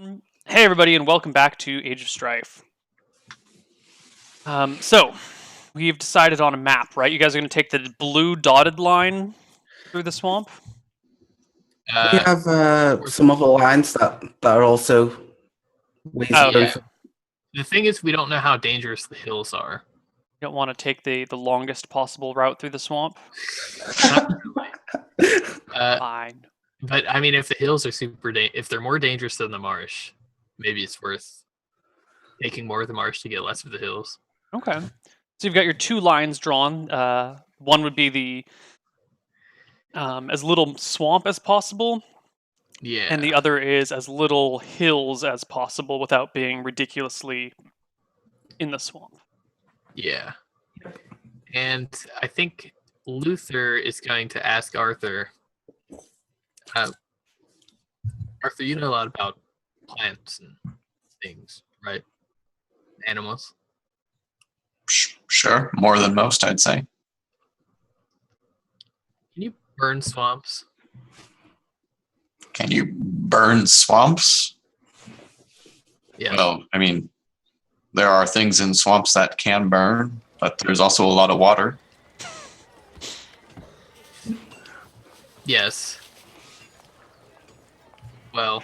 Hey everybody, and welcome back to Age of Strife. So we've decided on a map, right? You guys are going to take the blue dotted line through the swamp. We have some other lines that are also ways of going. Okay. The thing is, we don't know how dangerous the hills are. You don't want to take the longest possible route through the swamp. Fine. But I mean, if the hills are if they're more dangerous than the marsh, maybe it's worth taking more of the marsh to get less of the hills. Okay. So you've got your two lines drawn. One would be the as little swamp as possible. Yeah. And the other is as little hills as possible without being ridiculously in the swamp. Yeah. And I think Luther is going to ask Arthur. Arthur, you know a lot about plants and things, right? Animals. Sure, more than most, I'd say. Can you burn swamps? Can you burn swamps? Yeah. Well, I mean, there are things in swamps that can burn, but there's also a lot of water. Yes. Well,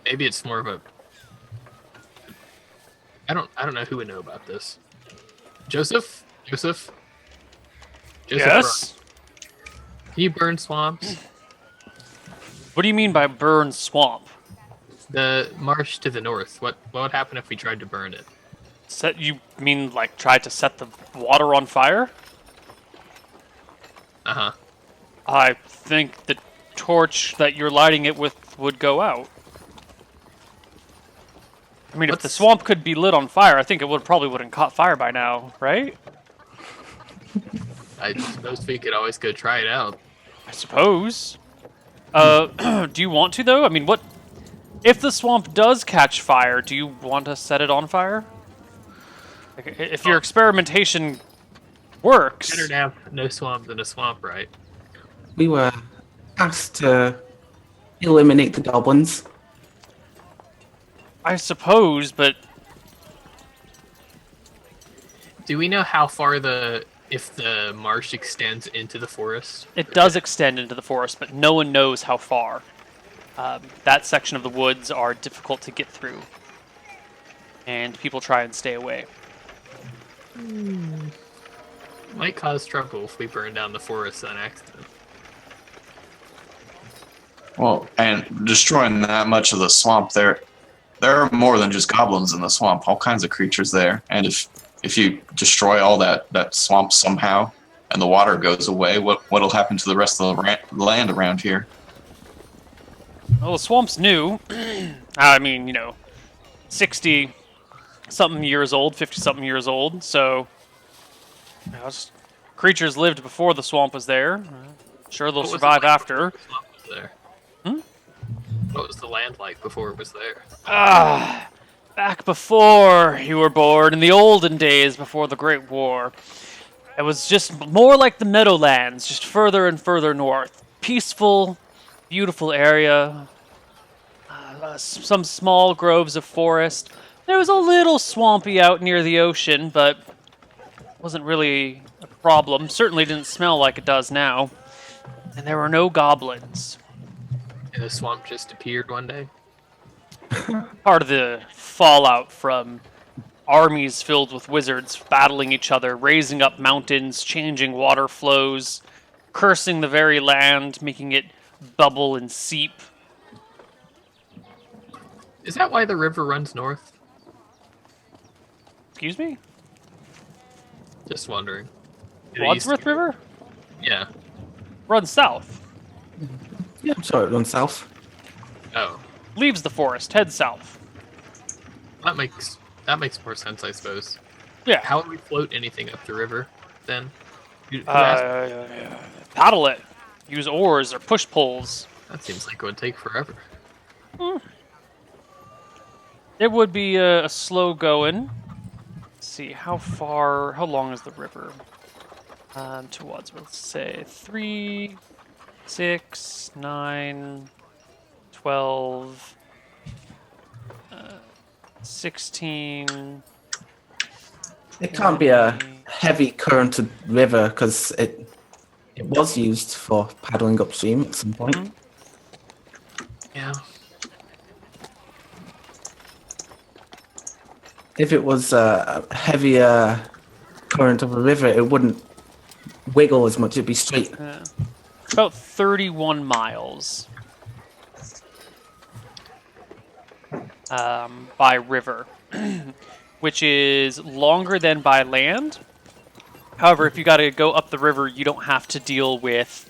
maybe it's more of a. I don't know who would know about this. Joseph. Yes. Can you burn swamps? What do you mean by burn swamp? The marsh to the north. What would happen if we tried to burn it? You mean like try to set the water on fire? Uh-huh. I think the torch that you're lighting it with would go out. I mean, if the swamp could be lit on fire, I think it probably wouldn't caught fire by now, right? I suppose we could always go try it out. I suppose. Do you want to though? I mean, what if the swamp does catch fire? Do you want to set it on fire? Like, if your experimentation works. Better to have no swamp than a swamp, right? We were asked to eliminate the goblins. I suppose, but Do we know how far if the marsh extends into the forest? it does extend into the forest, but no one knows how far. That section of the woods are difficult to get through, and people try and stay away. Might cause trouble if we burn down the forest on accident. Well, and destroying that much of the swamp, there are more than just goblins in the swamp. All kinds of creatures there, and if you destroy all that swamp somehow, and the water goes away, what'll happen to the rest of the land around here? Well, the swamp's new. I mean, 60-something years old, 50-something years old. So, creatures lived before the swamp was there. Sure, they'll survive after. The swamp was there. Hmm? What was the land like before it was there? Back before you were born, in the olden days before the Great War, it was just more like the Meadowlands, just further and further north. Peaceful, beautiful area. Some small groves of forest. There was a little swampy out near the ocean, but wasn't really a problem. Certainly didn't smell like it does now. And there were no goblins. And the swamp just appeared one day? Part of the fallout from armies filled with wizards battling each other, raising up mountains, changing water flows, cursing the very land, making it bubble and seep. Is that why the river runs north? Excuse me? Just wondering. Wadsworth River? Yeah. Runs south. Yeah, I'm sorry, it runs south. Oh. Leaves the forest, heads south. That makes more sense, I suppose. Yeah. How would we float anything up the river, then? Paddle it. Use oars or push poles. That seems like it would take forever. It would be a slow going. Let's see, how long is the river? To Wadsworth, say 3 6, 9, 12, 16. It can't be a 20. heavy currented river because it was used for paddling upstream at some point. Mhm. Yeah. If it was a heavier current of a river, it wouldn't wiggle as much. It'd be straight. About 31 miles by river, which is longer than by land. However, if you got to go up the river, you don't have to deal with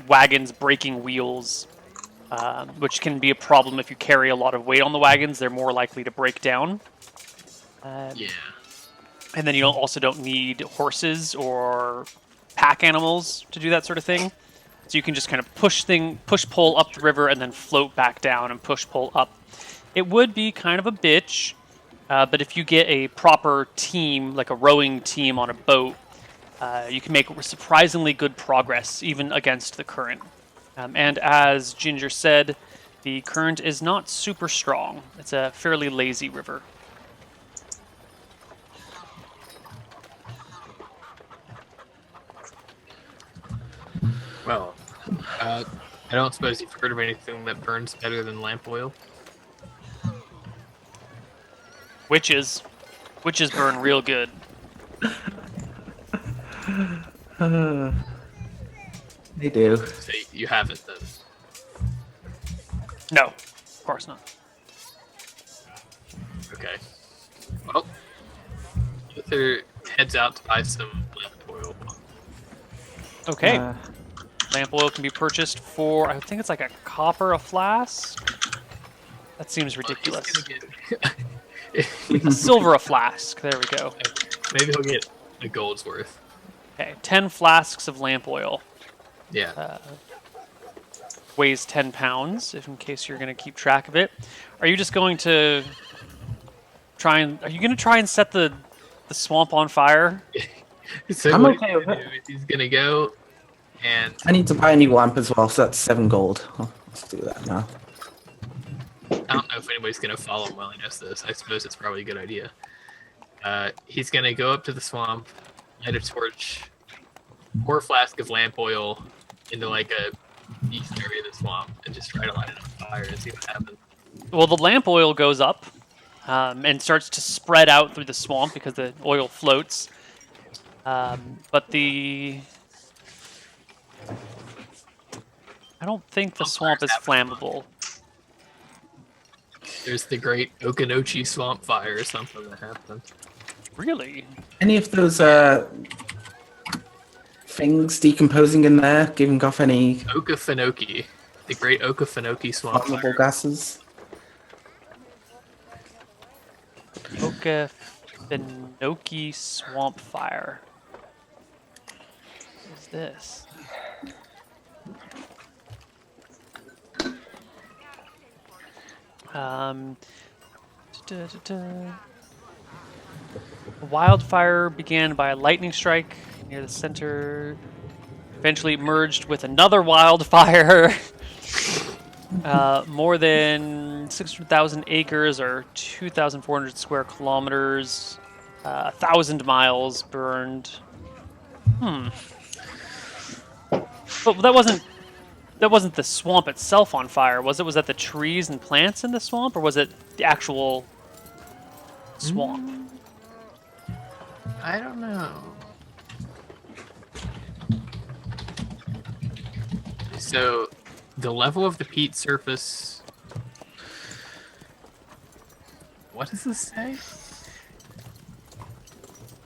wagons breaking wheels, which can be a problem if you carry a lot of weight on the wagons. They're more likely to break down. Yeah. And then you also don't need horses or pack animals to do that sort of thing. So you can just kind of push pull up the river and then float back down and push pull up. It would be kind of a bitch, but if you get a proper team, like a rowing team on a boat, you can make surprisingly good progress even against the current. And as Ginger said, the current is not super strong. It's a fairly lazy river. Well, I don't suppose you've heard of anything that burns better than lamp oil. Witches burn real good. They do. So you haven't then. No, of course not. Okay. Well, Luther heads out to buy some lamp oil. Okay. Lamp oil can be purchased for, I think it's like a copper a flask. That seems ridiculous. A silver a flask. There we go. Maybe he'll get a gold's worth. Okay, 10 flasks of lamp oil. Yeah. Weighs 10 pounds, if in case you're going to keep track of it. Are you just going to try and set the swamp on fire? So I'm what okay he's with gonna it. do is he's gonna go and I need to buy a new lamp as well, so that's 7 gold. Let's do that now. I don't know if anybody's gonna follow him while he does this. I suppose it's probably a good idea. He's gonna go up to the swamp, light a torch, pour a flask of lamp oil into like a east area of the swamp, and just try to light it on fire and see what happens. Well, the lamp oil goes up and starts to spread out through the swamp because the oil floats. But I don't think the swamp is flammable. There's the great Okanochi swamp fire or something that happened. Really? Any of those things decomposing in there, giving off any Okefenokee. The great Okefenokee swamp flammable fire. gases? Okefenokee swamp fire. What is this? A wildfire began by a lightning strike near the center, eventually merged with another wildfire. More than 600,000 acres or 2,400 square kilometers, 1,000 miles burned. But that wasn't the swamp itself on fire, was it? Was that the trees and plants in the swamp, or was it the actual swamp? I don't know. So, the level of the peat surface. What does this say?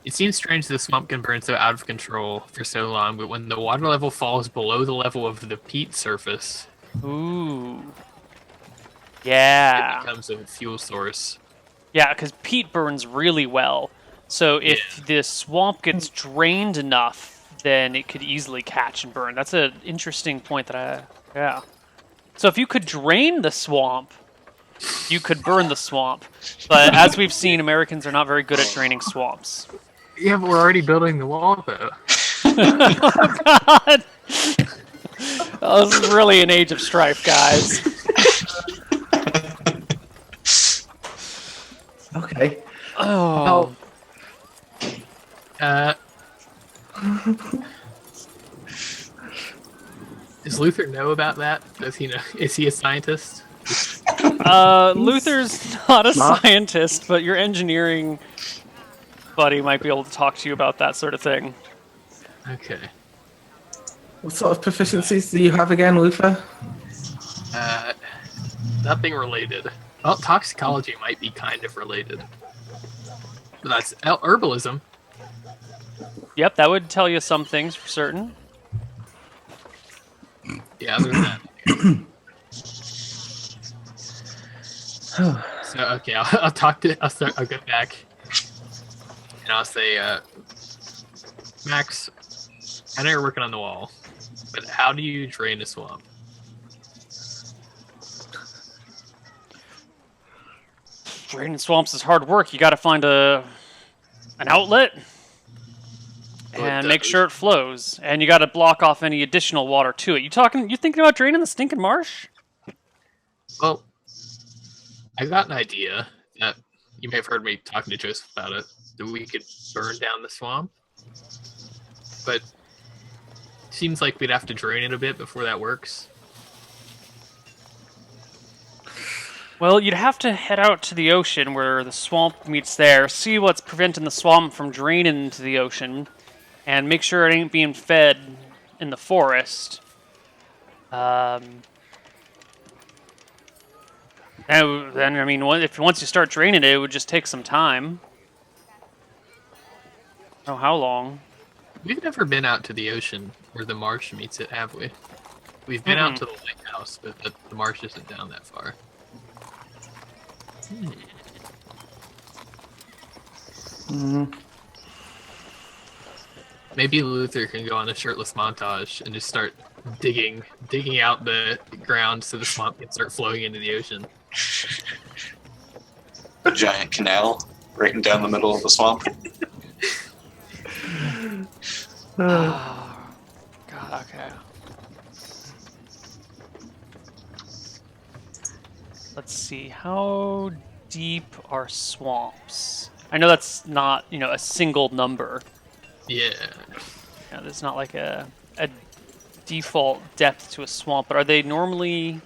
It seems strange the swamp can burn so out of control for so long, but when the water level falls below the level of the peat surface, Ooh. it Yeah. becomes a fuel source. Yeah, because peat burns really well. So if the swamp gets drained enough, then it could easily catch and burn. That's an interesting point yeah. So if you could drain the swamp, you could burn the swamp. But as we've seen, Americans are not very good at draining swamps. Yeah, but we're already building the wall, though. Oh, God. Oh, this is really an age of strife, guys. Okay. Oh. Does Luther know about that? Does he know? Is he a scientist? Luther's not a Smart. scientist, but your engineering buddy might be able to talk to you about that sort of thing. Okay. What sort of proficiencies do you have again, Luther? Nothing related. Well, toxicology might be kind of related. But that's herbalism. Yep, that would tell you some things for certain. Yeah, other than that. So okay, I'll talk to. I'll go back, and I'll say, Max, I know you're working on the wall, but how do you drain a swamp? Draining swamps is hard work. You got to find an outlet and make sure it flows, and you got to block off any additional water to it. You thinking about draining the stinking marsh? Well, I got an idea that you may have heard me talking to Joseph about it. That we could burn down the swamp, but it seems like we'd have to drain it a bit before that works. Well, you'd have to head out to the ocean where the swamp meets there, see what's preventing the swamp from draining into the ocean, and make sure it ain't being fed in the forest. And then, I mean, once you start draining it, it would just take some time. I don't know how long. We've never been out to the ocean where the marsh meets it, have we? We've been out to the lighthouse, but the marsh isn't down that far. Maybe Luther can go on a shirtless montage and just start digging out the ground so the swamp can start flowing into the ocean. A giant canal right down the middle of the swamp. Oh, God, okay. Let's see, how deep are swamps? I know that's not, a single number. Yeah. There's not like a default depth to a swamp, but are they normally...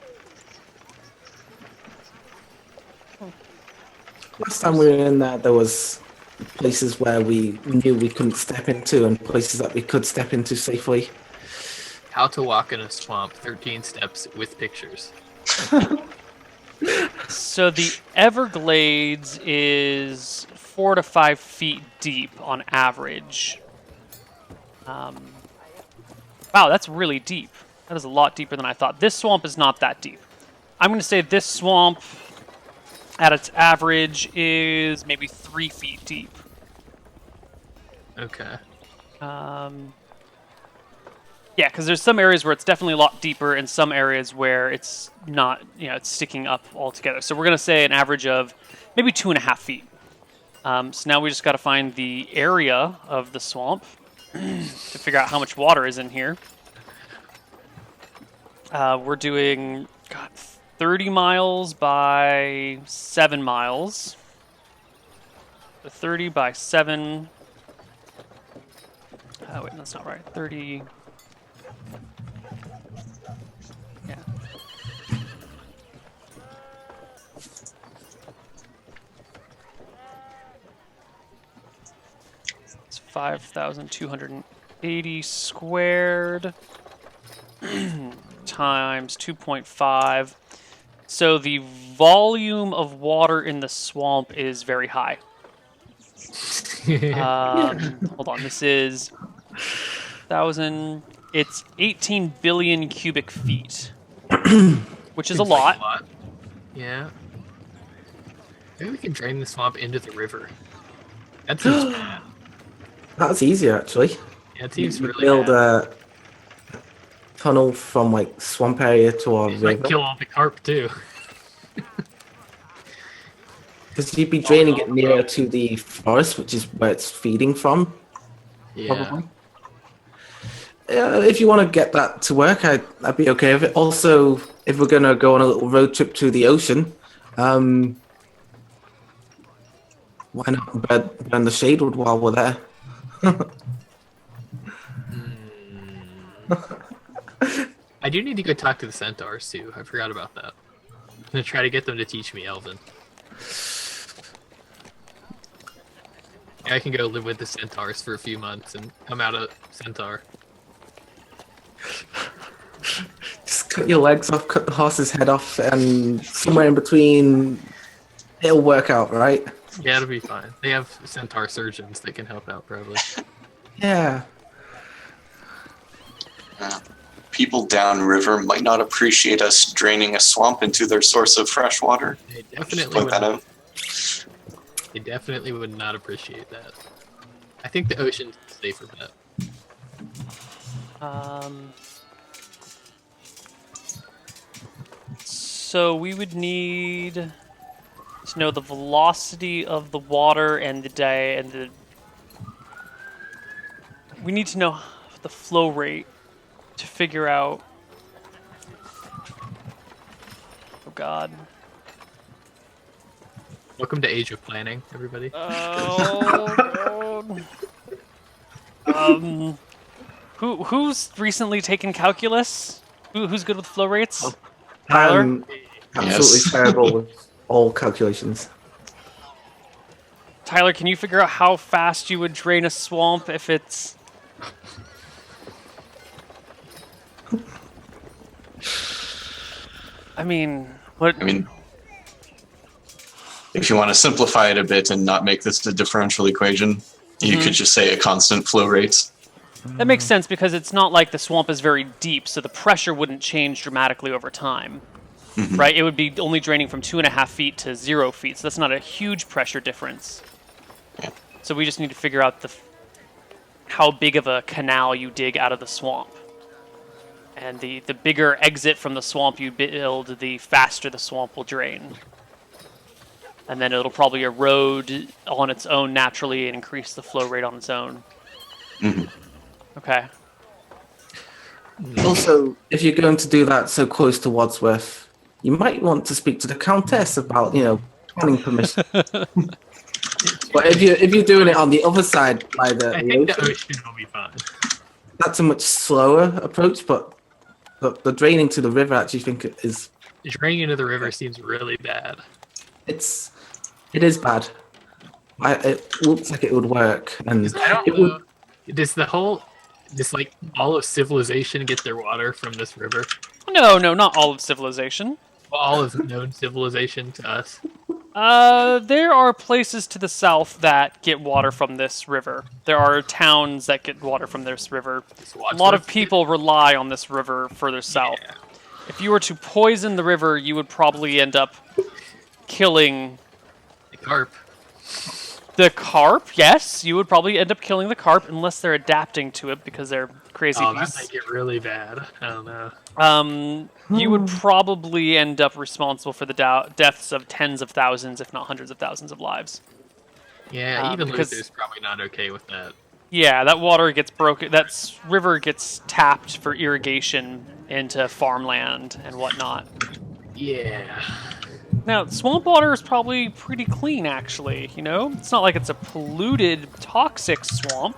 Last time we were in there was places where we knew we couldn't step into and places that we could step into safely. How to walk in a swamp, 13 steps with pictures. So the Everglades is 4 to 5 feet deep on average. Wow, that's really deep. That is a lot deeper than I thought. This swamp is not that deep. I'm going to say this swamp, at its average, is maybe 3 feet deep. Okay. Yeah, because there's some areas where it's definitely a lot deeper and some areas where it's not, it's sticking up altogether. So we're going to say an average of maybe 2.5 feet. So now we just got to find the area of the swamp to figure out how much water is in here. We're doing 30 miles by 7 miles. So 30 by 7. Oh, wait, that's not right. 30... Yeah. It's 5,280 squared times 2.5. So the volume of water in the swamp is very high. Hold on, this is 1,000. It's 18 billion cubic feet, which is a lot. Like a lot. Yeah. Maybe we can drain the swamp into the river. That seems bad. That's easier, actually. Yeah, it seems You really build bad. a tunnel from swamp area to our It might river. kill all the carp too. Because you'd be draining it nearer to the forest, which is where it's feeding from. Yeah. Probably. If you want to get that to work, I'd be okay with it. Also, if we're going to go on a little road trip to the ocean, why not burn the shadewood while we're there? I do need to go talk to the centaurs too. I forgot about that. I'm gonna try to get them to teach me Elven. I can go live with the centaurs for a few months and come out a centaur. Just cut your legs off, cut the horse's head off, and somewhere in between, it'll work out, right? Yeah, it'll be fine. They have centaur surgeons that can help out, probably. Yeah. People downriver might not appreciate us draining a swamp into their source of fresh water. They Just definitely point would. that out. They definitely would not appreciate that. I think the ocean's a safer bet. So we would need to know the velocity of the water and the we need to know the flow rate to figure out. Oh God. Welcome to Age of Planning, everybody. Oh. Who's recently taken calculus? Who's good with flow rates? Tyler? I'm absolutely Yes. terrible with all calculations. Tyler, can you figure out how fast you would drain a swamp if it's... I mean, what... I mean, if you want to simplify it a bit and not make this a differential equation, you could just say a constant flow rate. That makes sense because it's not like the swamp is very deep, so the pressure wouldn't change dramatically over time. Right? It would be only draining from 2.5 feet to 0 feet, so that's not a huge pressure difference. Yeah. So we just need to figure out how big of a canal you dig out of the swamp. And the bigger exit from the swamp you build, the faster the swamp will drain. And then it'll probably erode on its own naturally and increase the flow rate on its own. Okay. Also, if you're going to do that so close to Wadsworth, you might want to speak to the Countess about, planning permission. But if you're doing it on the other side by the I think the ocean, ocean will be fine. that's a much slower approach. But the draining to the river, I actually think it is Draining into the river seems really bad. it is bad. It looks like it would work, and I don't it know. would. Does all of civilization get their water from this river? No, not all of civilization. Well, all of known civilization to us. There are places to the south that get water from this river. There are towns that get water from this river. A lot of people rely on this river further south. Yeah. If you were to poison the river, you would probably end up killing The carp. the carp. Yes, you would probably end up killing the carp unless they're adapting to it because they're crazy Oh, that beasts. might get really bad. I don't know. You would probably end up responsible for the deaths of tens of thousands, if not hundreds of thousands of lives. Yeah, even because- Luther's probably not okay with that. Yeah, that water gets broken. That river gets tapped for irrigation into farmland and whatnot. Yeah. Now, swamp water is probably pretty clean, actually. It's not like it's a polluted, toxic swamp.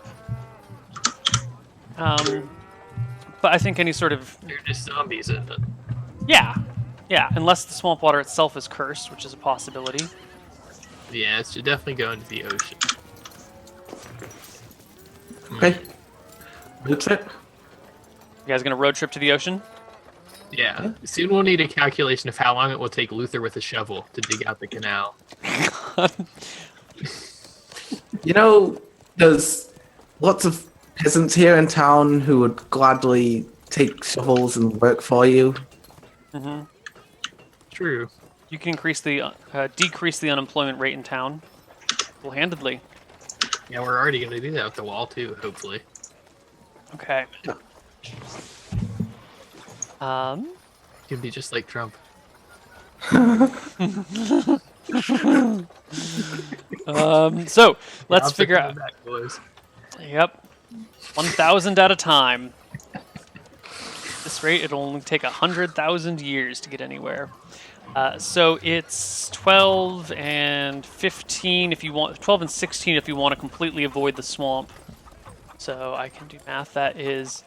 But I think any sort of They're just zombies in it. yeah, unless the swamp water itself is cursed, which is a possibility. Yeah, it should definitely go into the ocean. Okay. Road trip. You guys gonna road trip to the ocean? Yeah. Soon we'll need a calculation of how long it will take Luther with a shovel to dig out the canal. There's lots of peasants here in town who would gladly take shovels and work for you. True. You can decrease the unemployment rate in town, full-handedly. Yeah, we're already going to do that with the wall, too, hopefully. Okay. Could be just like Trump. So let's Jobs are figure coming out. back, boys. Yep. 1,000 at a time. this rate, it'll only take 100,000 years to get anywhere. So it's 12 and 15 if you want, 12 and 16 if you want to completely avoid the swamp. So I can do math. That is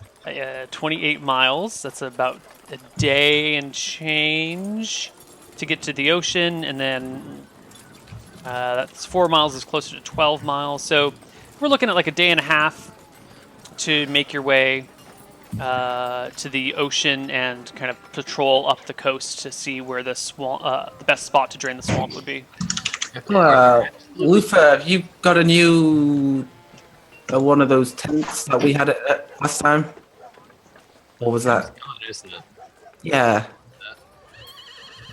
28 miles. That's about a day and change to get to the ocean, and then that's 4 miles is closer to 12 miles. So we're looking at like a day and a half to make your way to the ocean and kind of patrol up the coast to see where the swamp, the best spot to drain the swamp would be. Luther, have you got a new one of those tents that we had last time? Or was that? God, isn't it? Yeah.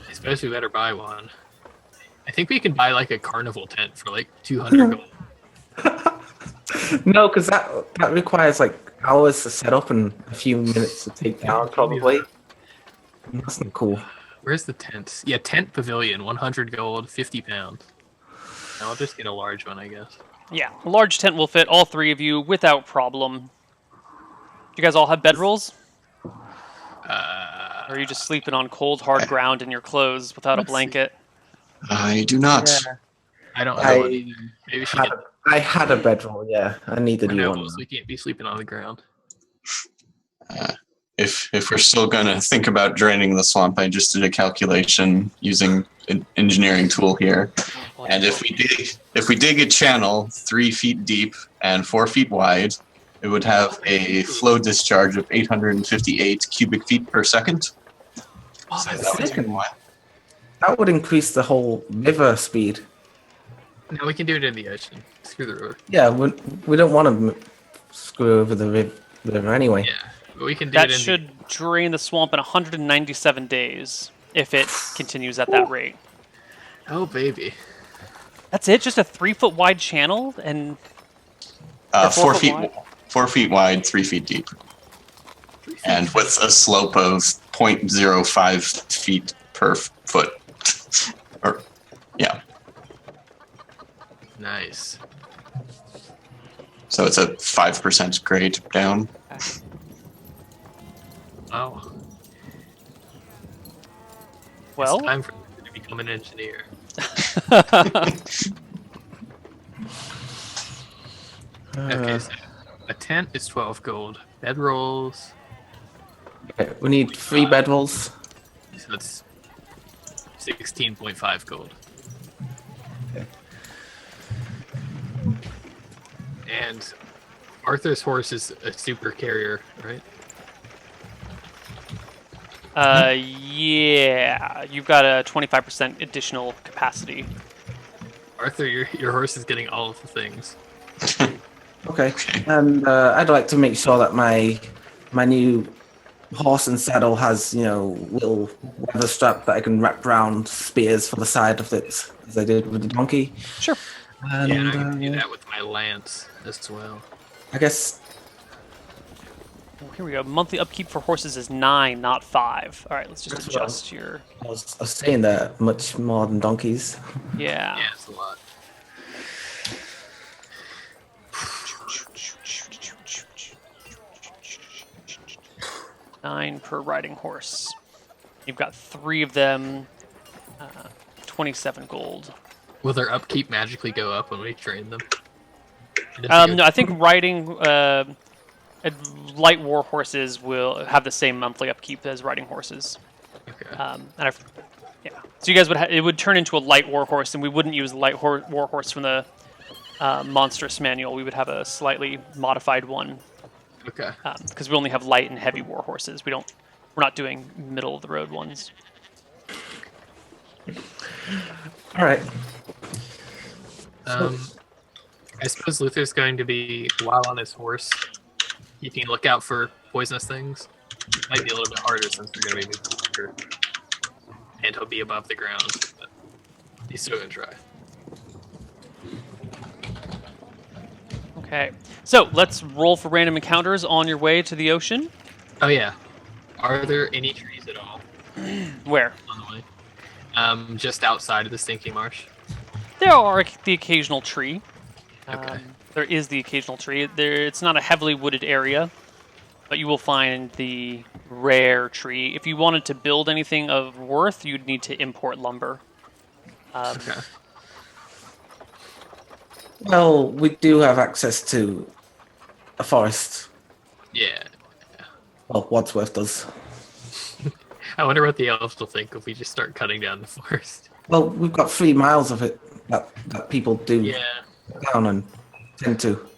I suppose we better buy one. I think we can buy like a carnival tent for like 200 gold. No, because that requires like hours to set up and a few minutes to take down, probably. That's not cool. Where's the tent? Yeah, tent pavilion, 100 gold, 50 pounds. I'll just get a large one, I guess. Yeah, a large tent will fit all three of you without problem. You guys all have bedrolls? Or are you just sleeping on cold, hard ground in your clothes without a blanket? I do not. Yeah. I don't have one either. Maybe we should get I had a bedroll, yeah. I need a new one. nobles. We can't be sleeping on the ground. If we're still gonna think about draining the swamp, I just did a calculation using an engineering tool here, and if we dig a channel 3 feet deep and 4 feet wide, it would have a flow discharge of 858 cubic feet per second. Oh, So that's that would sick. be one. That would increase the whole river speed. No, we can do it in the ocean. Screw the river. Yeah, we don't want to screw over the river anyway. Yeah, but we can do That it in should drain the swamp in 197 days if it continues at that rate. Oh, baby. That's it? Just a 3-foot wide channel? And 4 4 foot feet, wide? 4 feet wide, 3 feet deep, and with a slope of 0.05 feet per foot. Or, yeah. Nice. So it's a 5% grade down. Oh, well, it's time for you to become an engineer. Okay, so a tent is 12 gold. Bedrolls, Okay, we need 3 bedrolls. so that's 16.5 gold. Okay. And Arthur's horse is a super carrier, right? yeah, you've got a 25% additional capacity. Arthur, your horse is getting all of the things. Okay, and I'd like to make sure that my new horse and saddle has, little leather strap that I can wrap around spears for the side of it, as I did with the donkey. Sure. And Yeah, and I can do that with my lance as well. I guess Oh, here we go. Monthly upkeep for horses is 9, not 5. All right, let's just That's adjust your... I was saying that much more than donkeys. Yeah. Yeah, it's a lot. 9 per riding horse. You've got 3 of them. 27 gold. Will their upkeep magically go up when we train them? No, I think riding light war horses will have the same monthly upkeep as riding horses. Okay. Yeah. So you guys would it would turn into a light war horse, and we wouldn't use the light war horse from the monstrous manual. We would have a slightly modified one Okay. because we only have light and heavy war horses. We're not doing middle of the road ones. All right. I suppose Luther's going to be, while on his horse, keeping a lookout for poisonous things. Might be a little bit harder since we're going to be moving quicker. And he'll be above the ground, but he's still going to try. Okay. So let's roll for random encounters on your way to the ocean. Oh yeah. Are there any trees at all Where? on the way? Just outside of the Stinking Marsh. There are the occasional tree. Okay. There is the occasional tree. It's not a heavily wooded area. but you will find the rare tree. If you wanted to build anything of worth, you'd need to import lumber. Okay. Well, we do have access to a forest. Yeah. Well, Wadsworth does. I wonder what the elves will think if we just start cutting down the forest. Well, we've got 3 miles of it that people do Yeah. down and tend to. It'd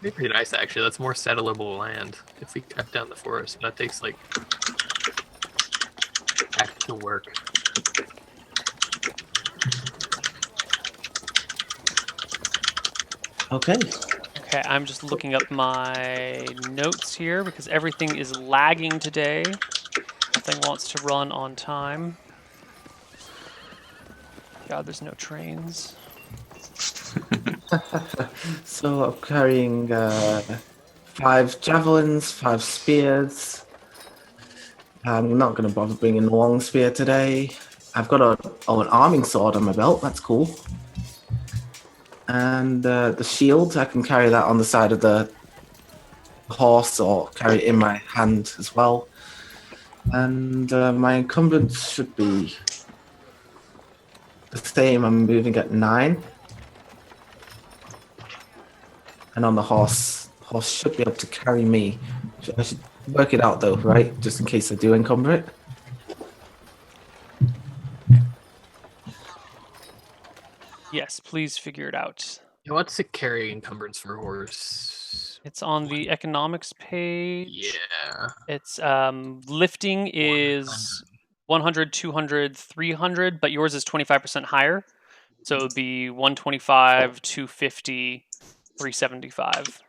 be pretty nice, actually. That's more settleable land if we cut down the forest. That takes, like, actual work. Okay. Okay, I'm just looking up my notes here because everything is lagging today. Nothing wants to run on time. God, there's no trains. So I'm carrying 5 javelins, 5 spears. I'm not going to bother bringing the long spear today. I've got an arming sword on my belt. That's cool. And the shield, I can carry that on the side of the horse or carry it in my hand as well. And my encumbrance should be the same. I'm moving at 9. And on the horse should be able to carry me. I should work it out though, right? Just in case I do encumber it. Yes, please figure it out. Yeah, what's the carry encumbrance for a horse? It's on the economics page. Yeah. It's lifting is 100, 200, 300, but yours is 25% higher. So it would be 125, 250, 375.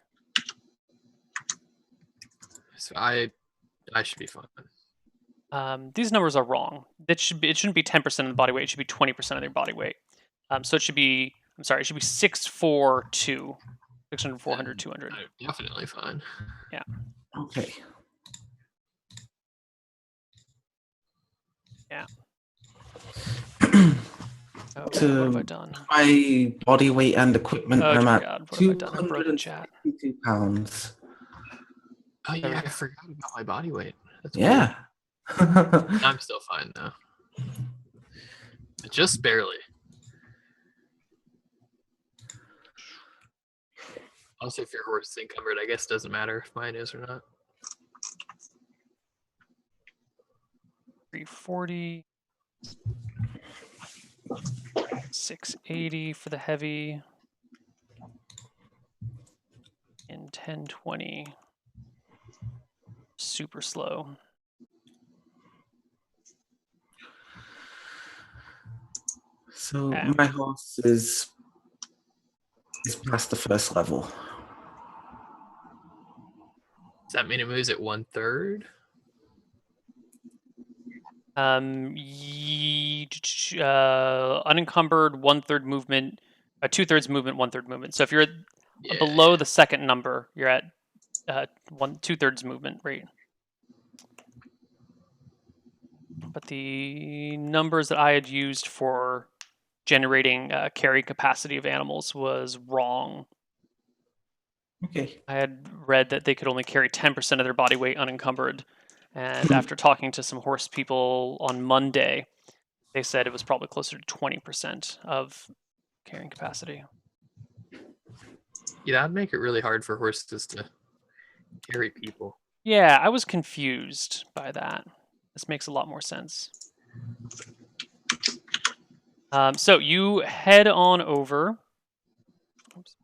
So I should be fine. These numbers are wrong. It shouldn't be 10% of the body weight. It should be 20% of their body weight. So it should be, I'm sorry, it should be 642. 600, 400, 200. I'm definitely fine. Yeah. Okay. Yeah. Oh, To- what have I done? My body weight and equipment, Oh, I'm dear at God, what have I done? I'm broken chat. 252 pounds. Oh There we yeah, I go. forgot about my body weight. That's Yeah. weird. I'm still fine though. Just barely. Also, if your horse is encumbered, I guess it doesn't matter if mine is or not. 340. 680 for the heavy. And 1020. Super slow. So Yeah. my horse is past the first level. Does that mean it moves at 1/3? Unencumbered, 1/3 movement, 2/3 movement, 1/3 movement. So if you're Yeah. below the second number, you're at 2/3 movement rate. But the numbers that I had used for generating carry capacity of animals was wrong. Okay. I had read that they could only carry 10% of their body weight unencumbered. And after talking to some horse people on Monday, they said it was probably closer to 20% of carrying capacity. Yeah, that'd make it really hard for horses to carry people. Yeah, I was confused by that. This makes a lot more sense. So you head on over. Oops.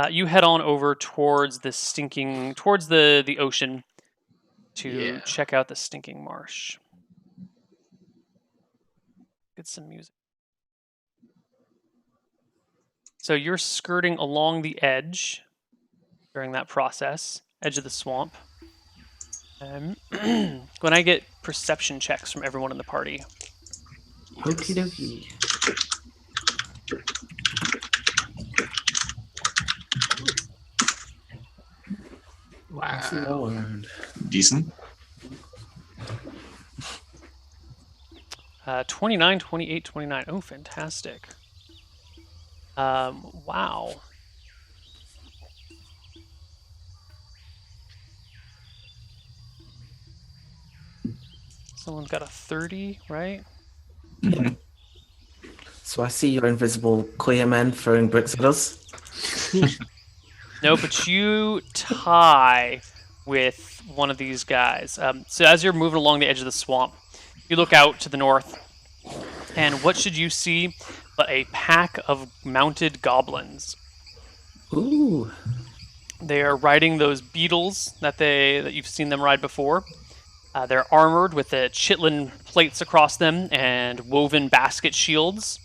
You head on over towards the ocean to check out the stinking marsh. Get some music. So you're skirting along the edge during that process, edge of the swamp. When I get perception checks from everyone in the party. Okie dokie. Wow. Decent. 29, 28, 29. Oh, fantastic. Wow. Someone's got a 30, right? So I see your invisible clear men throwing bricks at us. No, but you tie with one of these guys. So as you're moving along the edge of the swamp, you look out to the north, and what should you see but a pack of mounted goblins? Ooh. They are riding those beetles that you've seen them ride before. They're armored with the chitlin plates across them and woven basket shields,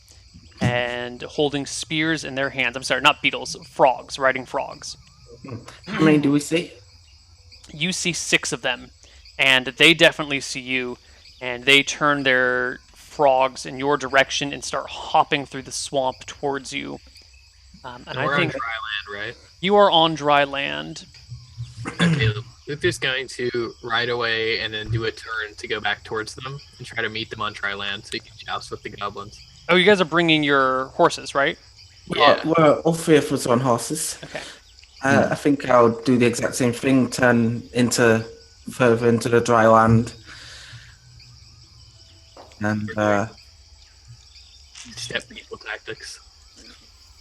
and holding spears in their hands. I'm sorry, not beetles, frogs, riding frogs. How many do we see? You see 6 of them, and they definitely see you, and they turn their frogs in your direction and start hopping through the swamp towards you. And We're I think on dry land, right? you are on dry land. Okay, Luther's going to ride away and then do a turn to go back towards them and try to meet them on dry land so he can joust with the goblins. Oh, you guys are bringing your horses, right? Yeah. We're all 3 of us on horses. Okay. I think I'll do the exact same thing, turn further into the dry land. And Step people tactics.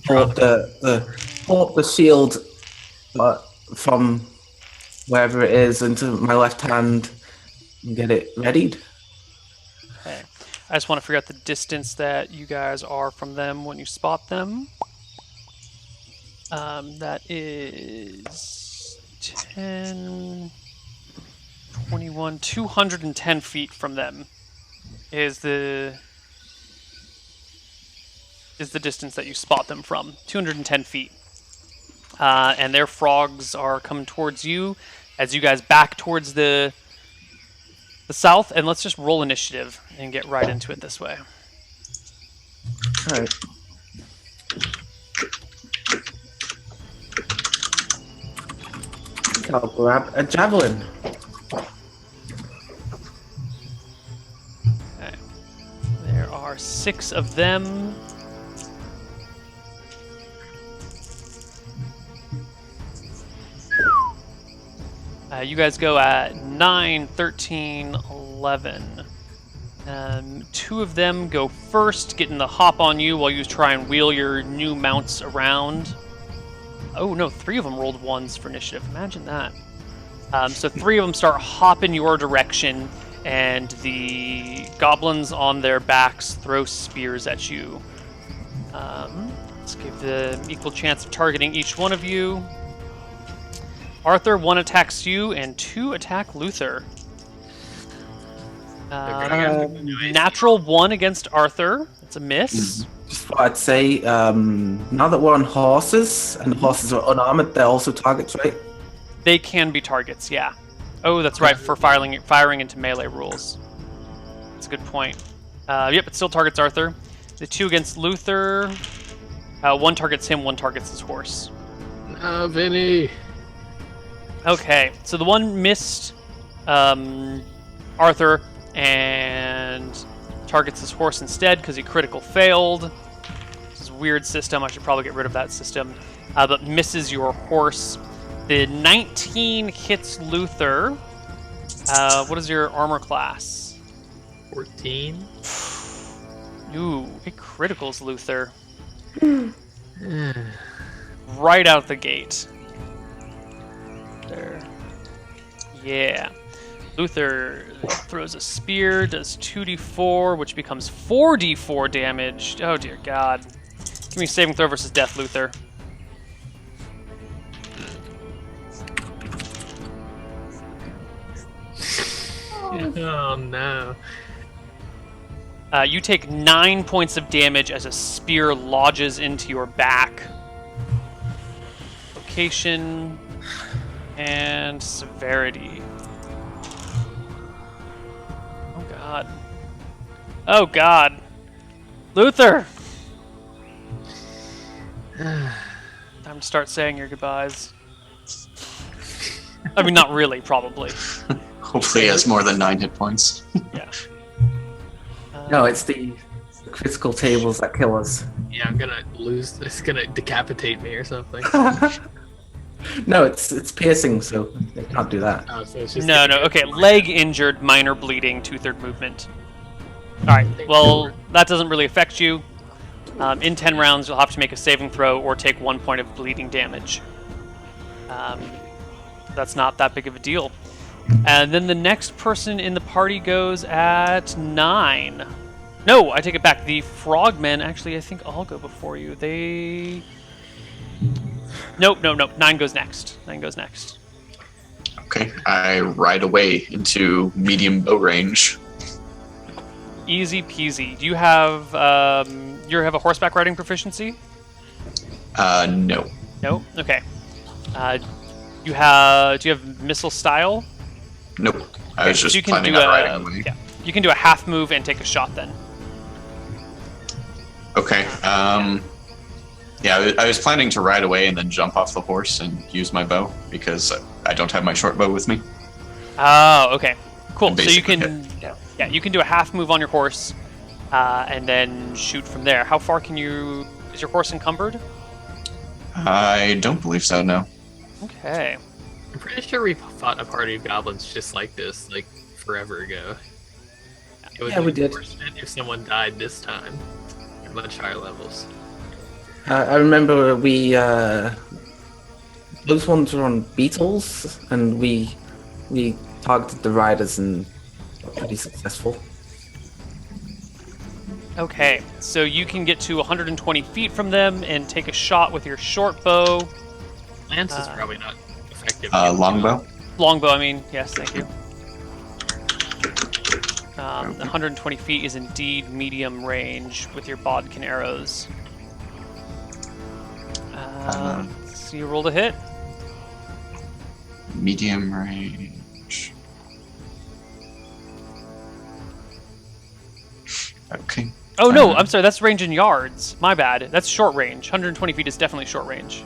hold the shield from wherever it is into my left hand and get it readied. Okay. I just want to figure out the distance that you guys are from them when you spot them. That is 10, 21, 210 feet from them is the distance that you spot them from. 210 feet. And their frogs are coming towards you as you guys back towards the south. And let's just roll initiative and get right into it this way. All right. I'll grab a javelin. Okay. There are 6 of them. You guys go at 9, 13, 11. 2 of them go first, getting the hop on you while you try and wheel your new mounts around. Oh no, 3 of them rolled 1s for initiative. Imagine that. So 3 of them start hopping your direction, and the goblins on their backs throw spears at you. Let's give them equal chance of targeting each one of you. Arthur, 1 attacks you, and 2 attack Luther. Natural 1 against Arthur. It's a miss. Just what I'd say, now that we're on horses, and the horses are unarmored, they're also targets, right? They can be targets, yeah. Oh, that's right, for firing into melee rules. That's a good point. Yep, it still targets Arthur. The 2 against Luther. 1 targets him, 1 targets his horse. Oh, Vinny. Okay, so the 1 missed Arthur and targets his horse instead because he critical failed. This is a weird system. I should probably get rid of that system. But misses your horse. The 19 hits Luther. What is your armor class? 14. Ooh, it criticals Luther. Right out the gate. There. Yeah. Luther throws a spear, does 2d4, which becomes 4d4 damage. Oh dear God. Give me saving throw versus death, Luther. Oh no. You take 9 points of damage as a spear lodges into your back. Location and severity. Oh God. Oh God. Luther! Time to start saying your goodbyes. I mean, not really, probably. Hopefully he has more than 9 hit points. Yeah. No, it's the critical tables that kill us. Yeah, I'm gonna lose. It's gonna decapitate me or something. No, it's piercing, so I can't do that. Oh, so it's just No, no. Okay, leg injured, minor bleeding, 2/3 movement. All right. Well, that doesn't really affect you. In 10 rounds, you'll have to make a saving throw or take 1 point of bleeding damage. That's not that big of a deal. And then the next person in the party goes at 9. No, I take it back. The frogmen, actually, I think I'll go before you. They... Nope. 9 goes next. 9 goes next. Okay, I ride away into medium bow range. Easy peasy. Do you have a horseback riding proficiency? No. No. Okay. Do you have missile style? Nope. I was Okay, so just you can planning do on a riding away. yeah. You can do a half move and take a shot then. Okay. Yeah, I was planning to ride away and then jump off the horse and use my bow because I don't have my short bow with me. Oh, okay. Cool. And So you basically can you can do a half move on your horse and then shoot from there. How far can you... Is your horse encumbered? I don't believe so, no. Okay. I'm pretty sure we fought a party of goblins just like this, like forever ago. It would Yeah, be we did. unfortunate if someone died this time at much higher levels. I remember we those ones were on beetles, and we targeted the riders and got pretty successful. Okay. So you can get to 120 feet from them and take a shot with your short bow. Lance is probably not effective. Longbow? Longbow, I mean. Yes, thank you. 120 feet is indeed medium range with your bodkin arrows. So you rolled a hit. Medium range. Okay. Oh no, I'm sorry, that's range in yards. My bad. That's short range. 120 feet is definitely short range.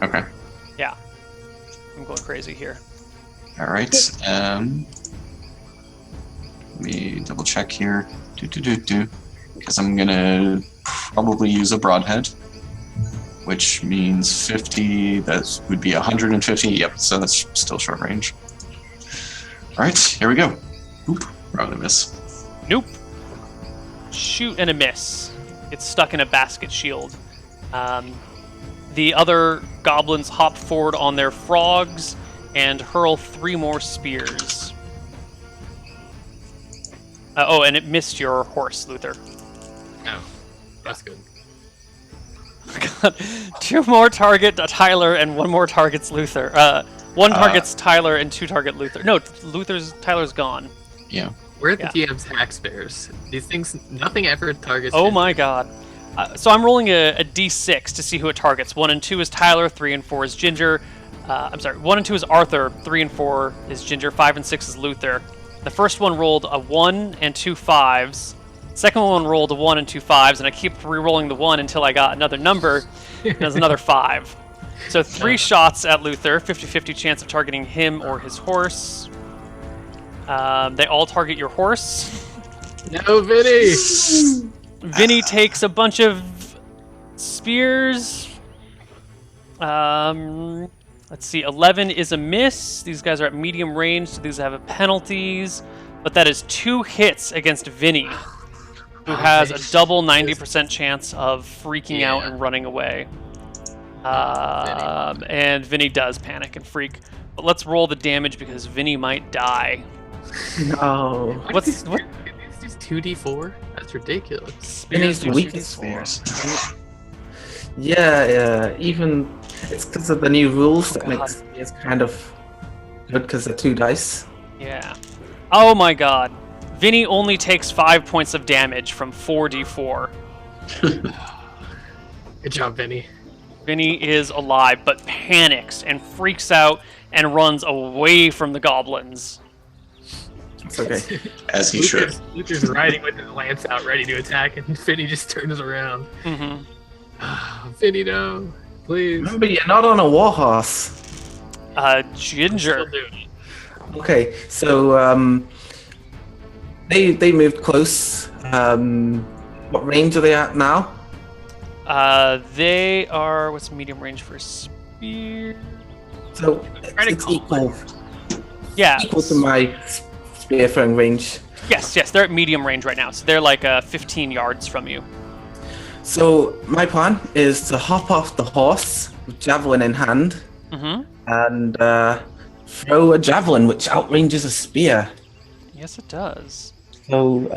Okay. Yeah. I'm going crazy here. All right. Let me double check here. Because I'm gonna probably use a broadhead, which means 50. That would be 150. Yep. So that's still short range. All right. Here we go. Oop. Probably miss. Nope. Shoot and a miss. It's stuck in a basket shield. The other goblins hop forward on their frogs and hurl 3 more spears. Oh, and it missed your horse, Luther. Oh, that's good. God. 2 more target Tyler and 1 more targets Luther. 1 targets Tyler and 2 target Luther. No, Tyler's gone. Yeah. Where are the DM's hack spares? These things, nothing ever targets. Oh my god. So I'm rolling a d6 to see who it targets. 1 and 2 is Tyler, 3 and 4 is Ginger. I'm sorry, 1 and 2 is Arthur, 3 and 4 is Ginger, 5 and 6 is Luther. The first one rolled a 1 and 2 5s. Second one rolled a 1 and 2 5s, and I keep re-rolling the 1 until I got another number, and there's another 5. So 3 shots at Luther, 50-50 chance of targeting him or his horse. They all target your horse. No, Vinny! Vinny takes a bunch of spears. Let's see, 11 is a miss. These guys are at medium range, so these have penalties. But that is 2 hits against Vinny, who has a double 90% chance of freaking out and running away. And Vinny does panic and freak. But let's roll the damage because Vinny might die. No. What? Is this 2d4? That's ridiculous. Vinny's do weakest 2d4. spears. Yeah, even it's because of the new rules that God. makes it's kind of good because they're 2 dice. Yeah. Oh my god. Vinny only takes 5 points of damage from 4d4. Good job, Vinny. Vinny is alive, but panics and freaks out and runs away from the goblins. It's okay. As he should. Luther's riding with his lance out, ready to attack, and Vinny just turns around. Mm-hmm. Vinny, no, please. Remember, you're not on a warhorse. Still Ginger. doing it. Okay, so they moved close. What range are they at now? They are... What's medium range for spear? So Try to it's call Yeah. equal to my spear throwing range. Yes, they're at medium range right now, so they're like 15 yards from you. So my plan is to hop off the horse with javelin in hand Mm-hmm. and throw a javelin which outranges a spear. Yes, it does. So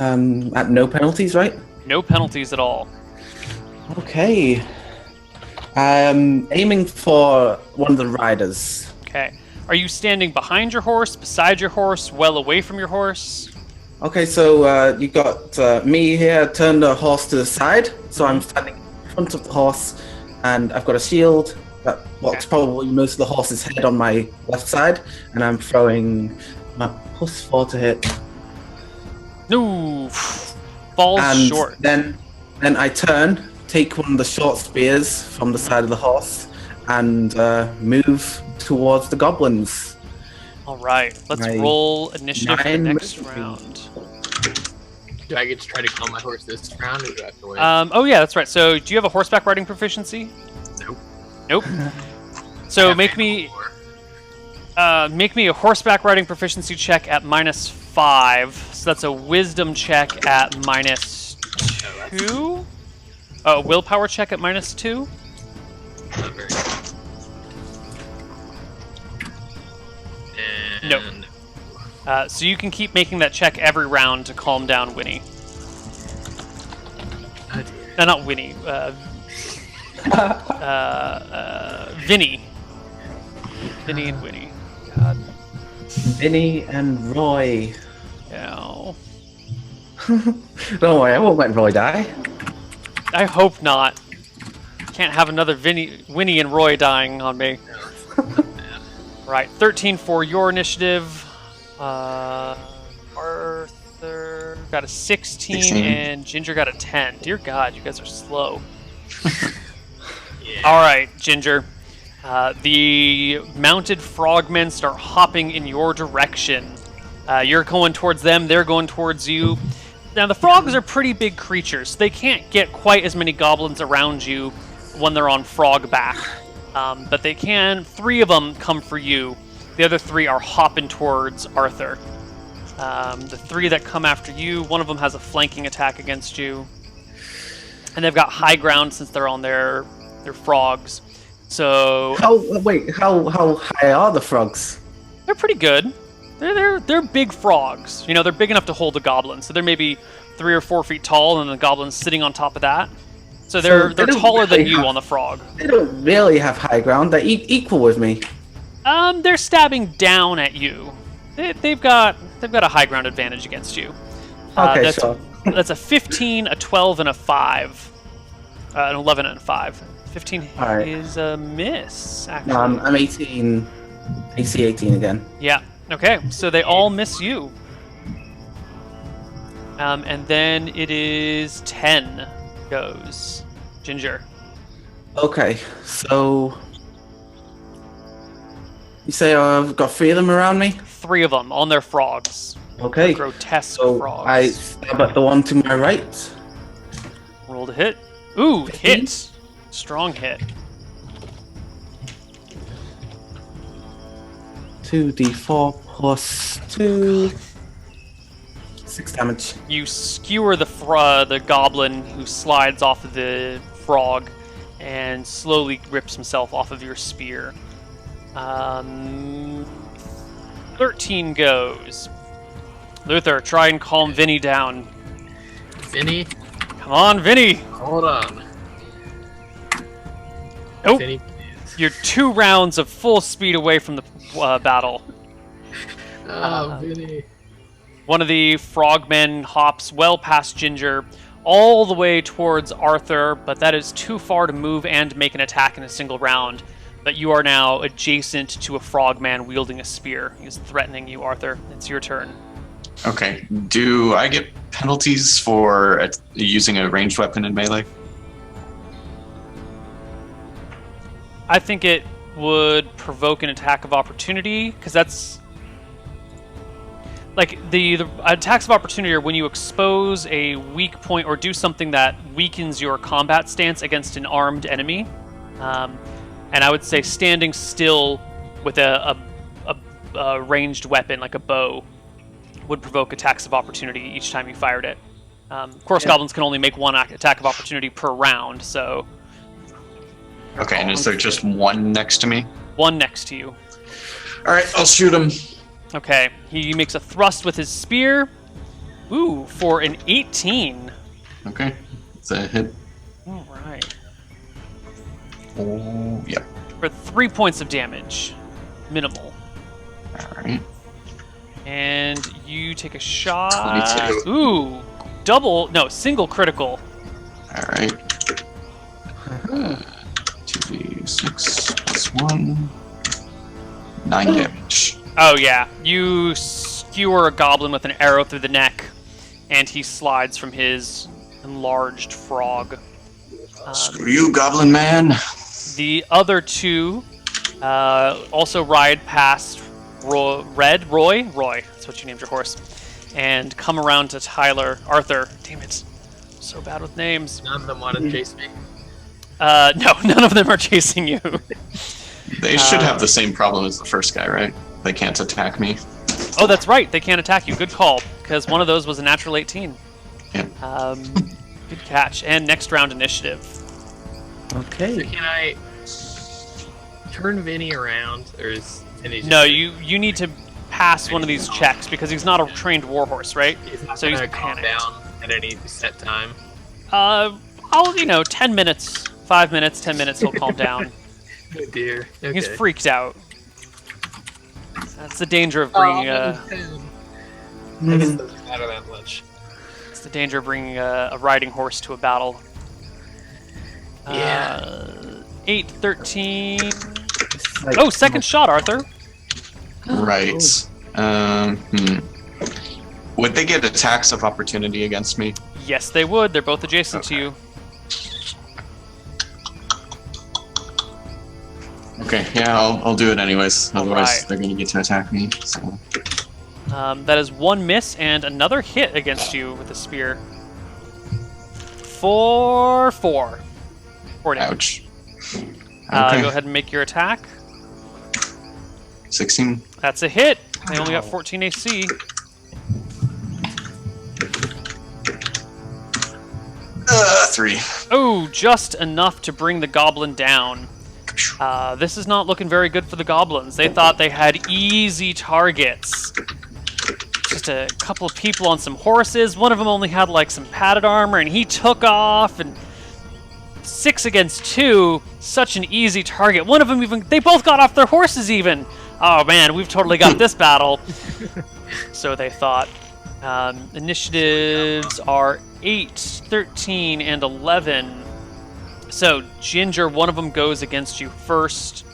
at no penalties, right? No penalties at all. Okay. Aiming for one of the riders. Okay. Are you standing behind your horse, beside your horse, well away from your horse? Okay, so you got me here, turn the horse to the side. So I'm standing in front of the horse, and I've got a shield that blocks probably most of the horse's head on my left side, and I'm throwing my +4 to hit. No. Falls And short. then I turn, take one of the short spears from the side of the horse, and move towards the goblins. All right. Let's My roll initiative for the 9 next movement. round. Do I get to try to call my horse this round, or do I have to wait? Oh yeah, that's right. So, do you have a horseback riding proficiency? Nope. Nope. So make me a horseback riding proficiency check at -5. So that's a wisdom check at -2. A willpower check at -2. Not very good. And Nope. So you can keep making that check every round to calm down Winnie. Oh, dear. No, not Winnie. Vinny. Vinny and Winnie. God. Vinny and Roy. No. Don't worry, I won't let Roy die. I hope not. Can't have another Winnie and Roy dying on me. Right, 13 for your initiative. Arthur got a 16 and Ginger got a 10. Dear God, you guys are slow. Yeah. All right, Ginger. The mounted frogmen start hopping in your direction. You're going towards them, they're going towards you. Now, the frogs are pretty big creatures. They can't get quite as many goblins around you when they're on frog back. But they can. 3 of them come for you. The other 3 are hopping towards Arthur. The 3 that come after you, one of them has a flanking attack against you. And they've got high ground since they're on their frogs. So How high are the frogs? they're pretty good. They're big frogs. You know, they're big enough to hold a goblin. So they're maybe 3 or 4 feet tall, and the goblin's sitting on top of that. So they're they don't taller than really you have- on the frog. They don't really have high ground. They're equal with me. They're stabbing down at you. They've got a high ground advantage against you. Okay, that's, sure. That's a 15, a 12, and a 5. An 11 and a 5. 15 All right. is a miss, actually. I'm 18. AC 18 again. Yeah. Okay. So they all miss you. And then it is 10 goes. Ginger. Okay, so you say I've got 3 of them around me? 3 of them on their frogs. Okay, Grotesque so frogs. I stab at the one to my right. Roll to hit. Ooh, 15? hit. Strong hit. 2d4 plus 2. 6 damage. You skewer the goblin who slides off of the frog and slowly rips himself off of your spear. 13 goes. Luther, try and calm Vinny down. Vinny, Come on, Vinny! hold on. Nope. Vinny, please. You're 2 rounds of full speed away from the battle. Vinny. One of the frogmen hops well past Ginger, all the way towards Arthur, but that is too far to move and make an attack in a single round. But you are now adjacent to a frogman wielding a spear. He's threatening you, Arthur. It's your turn. Okay. Do I get penalties for using a ranged weapon in melee? I think it would provoke an attack of opportunity, because that's... Like, the attacks of opportunity are when you expose a weak point or do something that weakens your combat stance against an armed enemy. And I would say standing still with a ranged weapon like a bow would provoke attacks of opportunity each time you fired it. Of course, goblins can only make one attack of opportunity per round, so Okay, and is there just one next to me? one next to you. All right, I'll shoot him. Okay, he makes a thrust with his spear. Ooh, for an 18. Okay, it's a hit. All right. Oh, yep. For 3 points of damage. Minimal. All right. And you take a shot. 22. Ooh, single critical. All right. 2d6 plus 1. 9 damage. Oh yeah, you skewer a goblin with an arrow through the neck, and he slides from his enlarged frog. Screw you, Goblin Man. The other two also ride past Roy, that's what you named your horse, and come around to Arthur. Damn it, I'm so bad with names. None of them want to chase me. No, none of them are chasing you. They should have the same problem as the first guy, right? They can't attack me. Oh, that's right, they can't attack you. Good call, because one of those was a natural 18. Yeah. Good catch. And next round initiative. So Okay. can I turn Vinny around, or is Vinny just... No, you need to pass one of these checks because he's not a trained warhorse, right? He's not So he's gonna calm panicked. down at any set time. 10 minutes, 5 minutes, 10 minutes, he'll calm down. Oh dear. Okay. He's freaked out. That's the danger of bringing I guess it doesn't matter that much. it's the danger of bringing a riding horse to a battle. Yeah. 8, 13. Like, Oh, second shot, Arthur. Right. Would they get attacks of opportunity against me? Yes, they would. They're both adjacent to you. Okay, yeah, I'll do it anyways. Otherwise, Alright. they're gonna get to attack me. So. That is one miss and another hit against you with a spear. 4. 4 damage. Ouch. Okay. Go ahead and make your attack. 16. That's a hit. They only got 14 AC. Three. Oh, just enough to bring the goblin down. This is not looking very good for the goblins. They thought they had easy targets. Just a couple of people on some horses. One of them only had like some padded armor, and he took off. And 6 against 2, such an easy target. One of them they both got off their horses even. Oh man, we've totally got this battle. So they thought. Initiatives are 8, 13, and 11. So, Ginger, one of them goes against you first.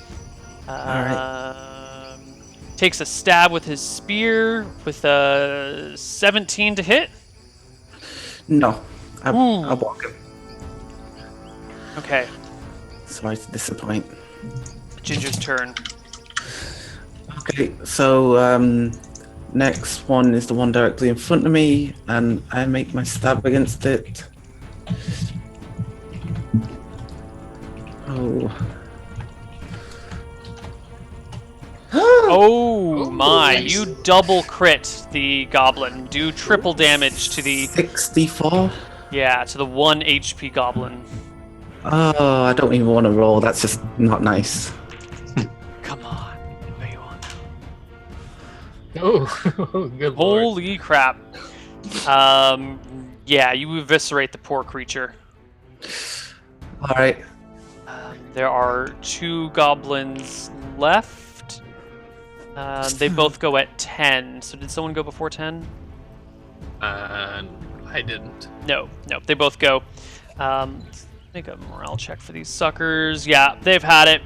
Takes a stab with his spear with a 17 to hit. No. Ooh. I'll block him. Okay, Sorry to disappoint. Ginger's turn. Okay, so next one is the one directly in front of me, and I make my stab against it. Oh. Oh my, nice. you double crit the goblin. Do triple damage to the, 64? to the 1 HP goblin. Oh, I don't even want to roll. That's just not nice. Come on. What do you want? Oh, good lord. Holy crap. Yeah, you eviscerate the poor creature. Alright. There are 2 goblins left. They both go at 10. So did someone go before 10? I didn't. No, they both go. Make a morale check for these suckers. Yeah, they've had it.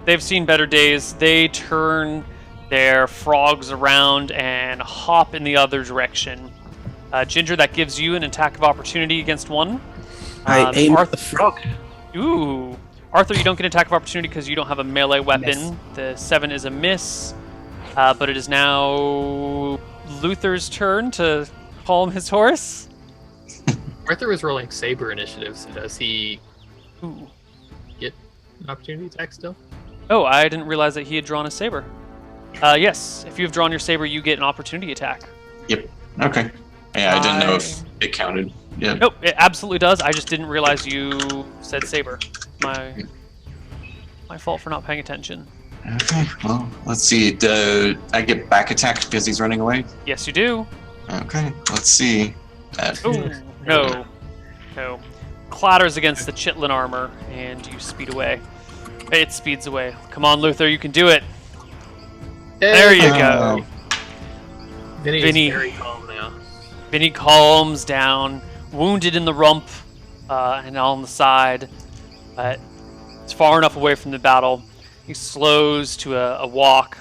They've seen better days. They turn their frogs around and hop in the other direction. Ginger, that gives you an attack of opportunity against one. I aim at the frog. Ooh. Arthur, you don't get an attack of opportunity because you don't have a melee weapon. Miss. The 7 is a miss. But it is now Luther's turn to calm his horse. Arthur was rolling Saber initiative, so does he Ooh. get an opportunity attack still? Oh, I didn't realize that he had drawn a saber. Yes, if you've drawn your saber, you get an opportunity attack. Yep. Okay. Yeah, I didn't know if it counted. Yeah. Nope, it absolutely does. I just didn't realize you said saber. My fault for not paying attention. Okay. Well, let's see. Do I get back attacked because he's running away? Yes, you do. Okay. Let's see. Ooh, no. Clatters against the chitlin armor, and you speed away. It speeds away. Come on, Luther, you can do it. There you go. Vinny is very calm now. Vinny calms down, wounded in the rump and on the side, but it's far enough away from the battle. He slows to a walk,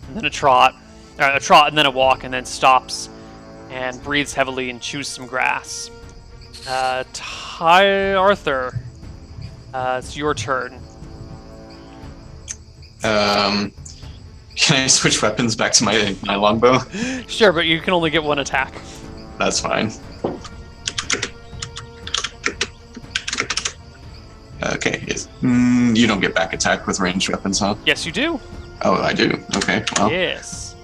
and then a trot and then a walk, and then stops and breathes heavily and chews some grass. Arthur, it's your turn. Can I switch weapons back to my longbow? Sure, but you can only get one attack. That's fine. Okay. You don't get back attack with ranged weapons, huh? Yes, you do. Oh, I do. Okay. Well. Yes.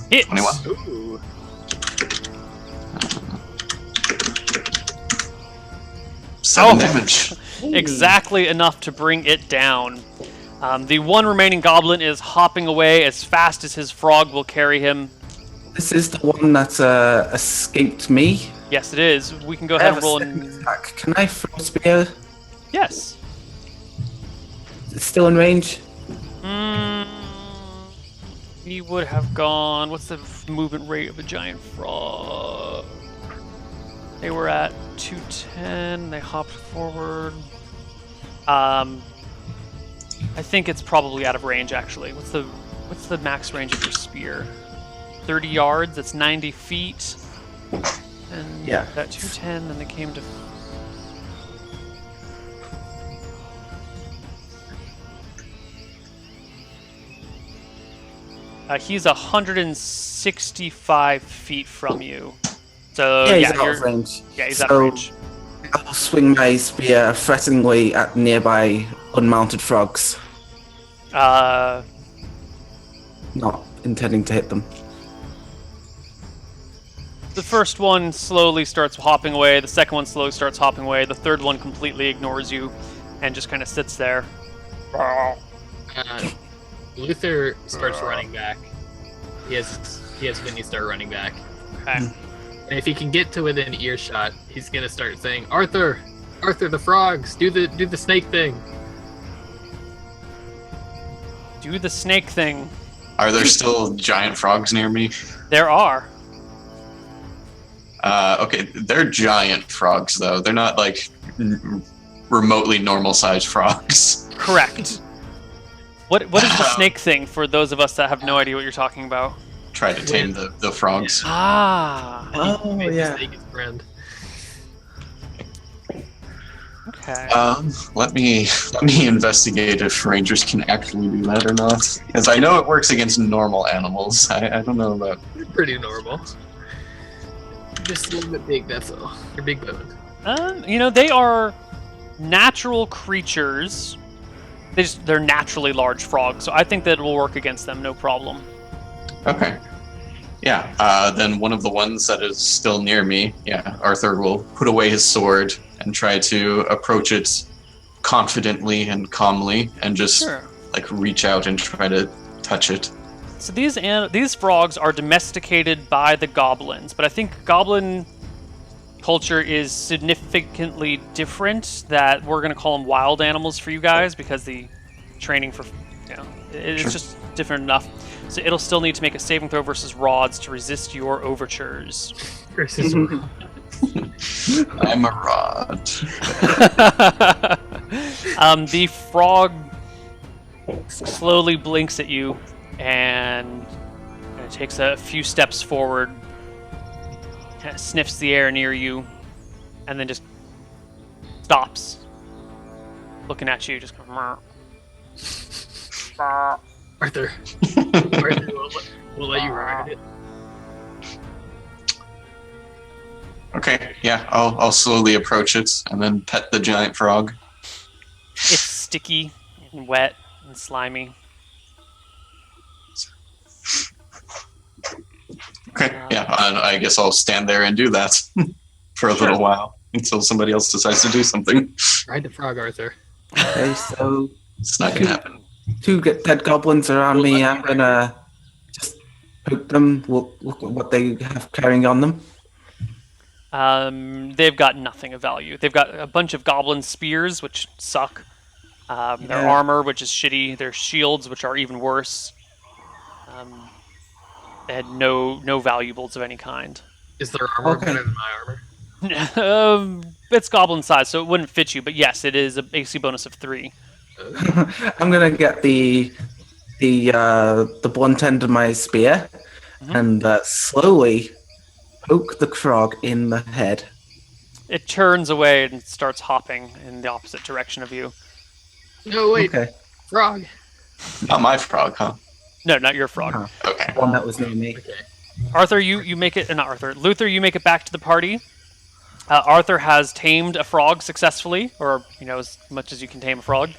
Hits. 21. Ooh. Seven damage. Exactly enough to bring it down. The one remaining goblin is hopping away as fast as his frog will carry him. This is the one that escaped me. Yes, it is. We can go I ahead have and roll a second in. attack. Can I throw a spear? Yes. It's still in range. He would have gone. What's the movement rate of a giant frog? They were at 210. They hopped forward. I think it's probably out of range. Actually, what's the max range of your spear? 30 yards. That's 90 feet. And Yeah. that 210. Then they came to. He's 165 feet from you. So Yeah, he's out you're- of range. Yeah, he's out of range. I'll swing my spear threateningly at nearby unmounted frogs, not intending to hit them. The first one slowly starts hopping away. The second one slowly starts hopping away. The third one completely ignores you and just kind of sits there. Luther starts running back. He has Vinny start running back. Okay. And if he can get to within earshot, he's gonna start saying, Arthur, the frogs, do the snake thing. Do the snake thing. Are there still giant frogs near me? There are. Okay, they're giant frogs though. They're not like remotely normal-sized frogs. Correct. What is the snake thing for those of us that have no idea what you're talking about? Try to tame the frogs. Ah. Oh, Made the yeah. snake his friend. Okay. Let me investigate if rangers can actually do that or not. Because I know it works against normal animals. I don't know about. They're pretty normal. Just a little bit big, that's all. They're big boned. They are natural creatures. They're naturally large frogs, so I think that it will work against them, no problem. Okay. Yeah. Then one of the ones that is still near me, yeah, Arthur will put away his sword and try to approach it confidently and calmly, and just like reach out and try to touch it. So these frogs are domesticated by the goblins, but I think goblin culture is significantly different. That we're going to call them wild animals for you guys because the training for, it's just different enough. So it'll still need to make a saving throw versus rods to resist your overtures. Versus I'm a rod. The frog slowly blinks at you and takes a few steps forward, kind of sniffs the air near you, and then just stops, looking at you, just kind of. Arthur, we'll let you ride it. Okay, yeah, I'll slowly approach it and then pet the giant frog. It's sticky and wet and slimy. Okay, yeah, I guess I'll stand there and do that for a little while until somebody else decides to do something. Ride the frog, Arthur. Okay, so It's not gonna happen. two dead goblins around me. I'm gonna just poke them. Look at what they have carrying on them. They've got nothing of value. They've got a bunch of goblin spears, which suck. Their Yeah. armor, which is shitty. Their shields, which are even worse. They had no valuables of any kind. Is their armor Okay. better than my armor? It's goblin size, so it wouldn't fit you. But yes, it is a AC bonus of 3. I'm gonna get the blunt end of my spear and slowly poke the frog in the head. It turns away and starts hopping in the opposite direction of you. No, wait. Okay, Frog. Not my frog, huh? No, not your frog. Uh-huh. Okay. One that was near me. Okay. Arthur, you make it. Not Arthur. Luther, you make it back to the party. Arthur has tamed a frog successfully, or as much as you can tame a frog.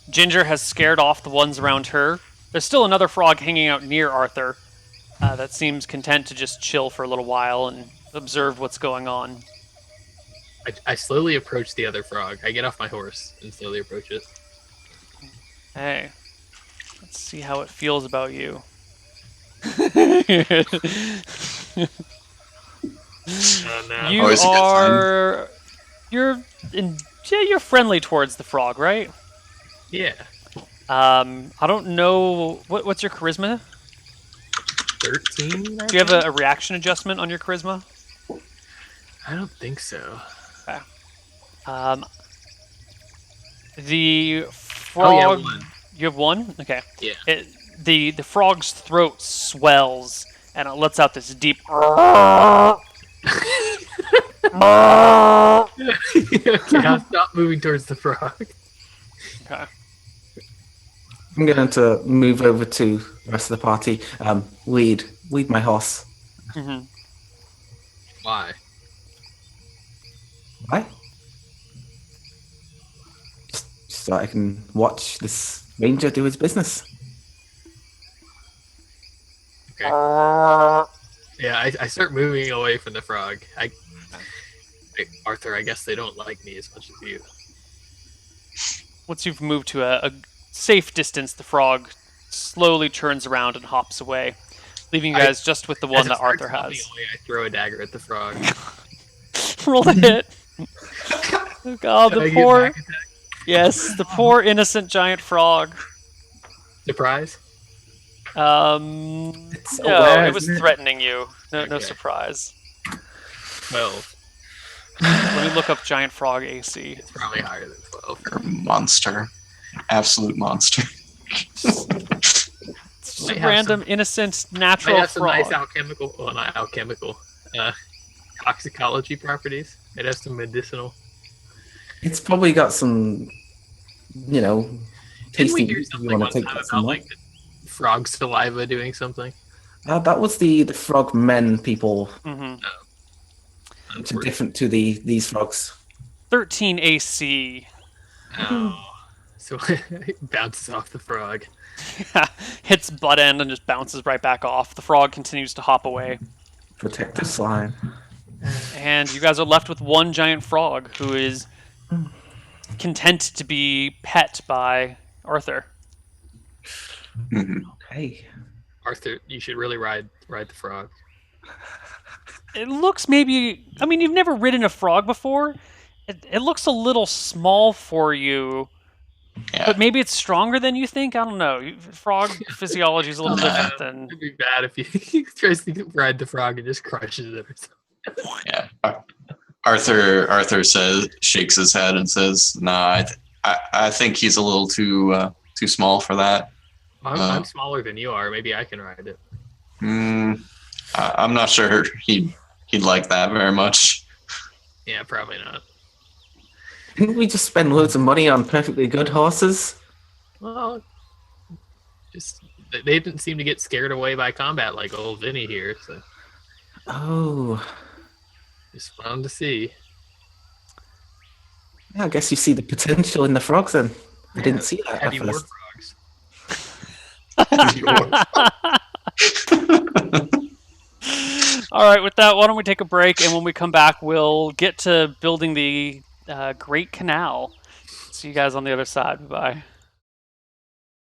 Ginger has scared off the ones around her. There's still another frog hanging out near Arthur that seems content to just chill for a little while and observe what's going on. I slowly approach the other frog. I get off my horse and slowly approach it. Hey, let's see how it feels about you. Oh, no. You Always a good sign. are. You're friendly towards the frog, right? Yeah. I don't know what's your charisma. 13? Do you have a reaction adjustment on your charisma? I don't think so. The frog. Oh, yeah, 1. You have 1. Okay. Yeah. The frog's throat swells and it lets out this deep. Okay, I'll stop moving towards the frog. Okay. I'm going to move over to the rest of the party. Lead my horse. Mm-hmm. Why? Why? Just so I can watch this ranger do his business. Okay. Yeah, I start moving away from the frog. Arthur, I guess they don't like me as much as you. Once you've moved to a safe distance, the frog slowly turns around and hops away, leaving you guys just with the one As it that starts Arthur hopping has. away, I throw a dagger at the frog. Roll the hit. Oh God, Can I the get poor. back attack? Yes, the poor innocent giant frog. Surprise? No, aware, it was isn't it? threatening you. No Okay. surprise. 12. Let me look up giant frog AC. It's probably higher than 12. You're a monster. Absolute monster. It's just Might a have random, innocent, I natural have some frog. nice alchemical, well, not alchemical, toxicology properties. It has some medicinal. It's probably got some, Didn't we tasting. hear If you something want one to take time that about somewhere. like the frog saliva doing something? That was the frog men people, hmm which are different to these frogs. 13 AC. Oh. So it bounces off the frog. Hits butt end and just bounces right back off. The frog continues to hop away. Protective slime. And you guys are left with one giant frog who is content to be pet by Arthur. Mhm. Okay. Arthur, you should really ride the frog. It looks maybe... I mean, you've never ridden a frog before. It looks a little small for you, Yeah. but maybe it's stronger than you think. I don't know. Frog physiology is a little different than... It'd be bad if he tries to ride the frog and just crushes it or something. Yeah. Arthur shakes his head and says, "Nah, I think he's a little too small for that. I'm smaller than you are. Maybe I can ride it. I'm not sure he'd like that very much." Yeah, probably not. Didn't we just spend loads of money on perfectly good horses? Well, just they didn't seem to get scared away by combat like old Vinny here. So Oh, just fun to see. yeah, I guess you see the potential in the frogs then. I didn't see that at Heavy war first. frogs. All right, with that, why don't we take a break, and when we come back, we'll get to building the Great Canal. See you guys on the other side. Bye.